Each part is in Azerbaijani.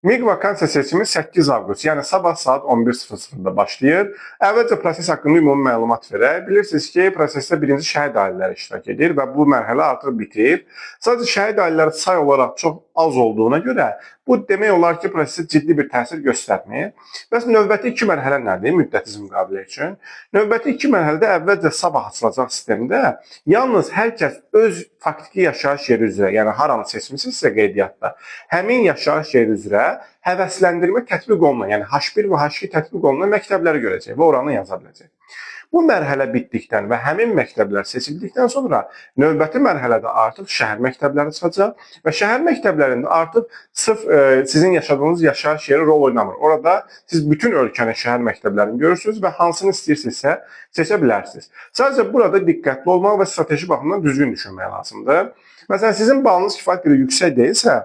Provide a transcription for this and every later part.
MİQ vakansiya seçimi 8 avqust, yəni sabah saat 11:00-da başlayır. Əvvəlcə proses haqqında ümumi məlumat verək. Bilirsiniz ki, prosesdə birinci şəhid ailələri iştirak edir və bu mərhələ artıq bitir. Sadəcə şəhid ailələri say olaraq çox az olduğuna görə bu demək olar ki, prosesə ciddi bir təsir göstərmir. Bəs növbəti iki mərhələ nədir müddət izin müqavilə üçün? Növbəti iki mərhələdə əvvəlcə sabah açılacaq sistemdə yalnız hər kəs öz faktiki yaşayış yeri üzrə, yəni haranı seçmisinizsə qeydiyyatda, həmin yaşayış yeri üzrə həvəsləndirmə tətbiq olunan, yəni H1 və H2 tətbiq olunan məktəbləri görəcək və oranı yaza biləcək. Bu mərhələ bitdikdən və həmin məktəblər seçildikdən sonra növbəti mərhələdə artıq şəhər məktəbləri çıxacaq və şəhər məktəblərində artıq sırf sizin yaşadığınız yaşayış yeri rol oynamır. Orada siz bütün ölkənin şəhər məktəblərini görürsünüz və hansını istəyirsinizsə seçə bilərsiniz. Sadəcə burada diqqətli olmaq və strateji baxımdan düzgün düşünmək lazımdır. Məsələn, sizin balınız kifayət qədər yüksək deyilsə,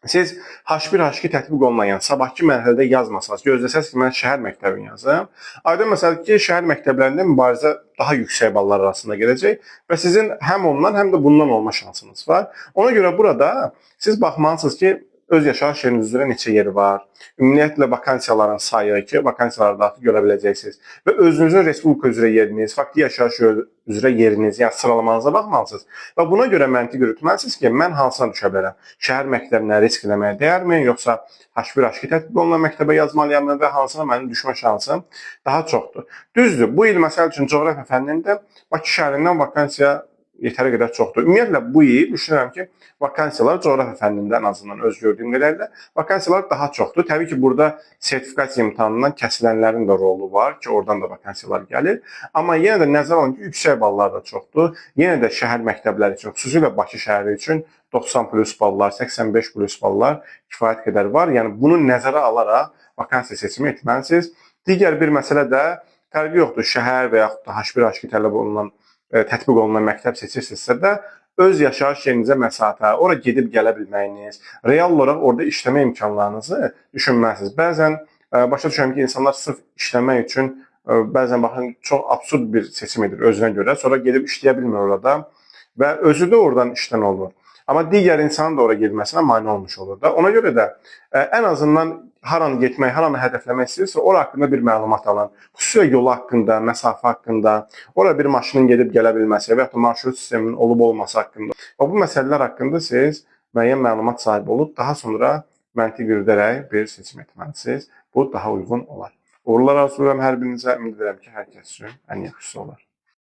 siz H1, H2 tətbiq olunan, yəni sabahki mərhələdə yazmasanız, gözləsəz ki, mən şəhər məktəbini yazım, aydın məsələdir ki, şəhər məktəblərində mübarizə daha yüksək ballar arasında gələcək və sizin həm ondan, həm də bundan olma şansınız var. Ona görə burada siz baxmalısınız ki, öz yaşayış yeriniz üzrə neçə yeri var, ümumiyyətlə vakansiyaların sayı ki, vakansiyaları da artıq görə biləcəksiniz və özünüzün respublika üzrə yeriniz, faktiki yaşayış üzrə yeriniz, yəni sıralamanıza baxmalısınız və buna görə məntiq yürütməlisiniz ki, mən hansına düşə bilərəm? Şəhər məktəbinə risk eləməyə dəyərmi, yoxsa H1, H2 tətbiq olunan məktəbə yazmalıyam və hansına mənim düşmə şansım daha çoxdur? Düzdür, bu il məsəl üçün coğrafiya fənnində Bakı şəhərindən vakansiya yetəri qədər çoxdur. Ümumiyyətlə bu il düşünürəm ki, vakansiyalar coğrafiya fənnində ən azından öz gördüyüm qədərlə vakansiyalar daha çoxdur. Təbii ki, burada sertifikasiya imtahanından kəsilənlərin də rolu var ki, oradan da vakansiyalar gəlir. Amma yenə də nəzərə alın ki, yüksək ballar da çoxdur. Yenə də şəhər məktəbləri üçün, xüsusilə Bakı şəhəri üçün 90 plus ballar, 85 plus ballar kifayət qədər var. Yəni bunu nəzərə alaraq vakansiya seçimi etməlisiniz. Digər bir məsələ də fərqi yoxdur. Şəhər və yaxud da H1, H2 tələb olunan tətbiq olunan məktəb seçirsinizsə də öz yaşayış yerinizə məsafə, ora gedib gələ bilməyiniz, real olaraq orada işləmə imkanlarınızı düşünməlisiniz. Bəzən başa düşürəm ki, insanlar sırf işləmək üçün bəzən baxın çox absurd bir seçim edir özünə görə, sonra gedib işləyə bilmir orada və özü də oradan işdən olur. Amma digər insanın da ora girməsinə mane olmuş olur da. Ona görə də ən azından haranı getmək, haranı hədəfləmək istəyirsə, ora haqqında bir məlumat alın. Xüsusilə yolu haqqında, məsafə haqqında, ora bir maşının gedib gələ bilməsi və ya da marşrut sisteminin olub-olması haqqında. Və bu məsələlər haqqında siz müəyyən məlumat sahibi olub, daha sonra məntiq yürüdərək bir seçim etməlisiniz. Bu daha uyğun olar. Uğurlar arzulayıram hər birinizə. Ümid edirəm ki, hər kəs üçün ən yaxşısı olar.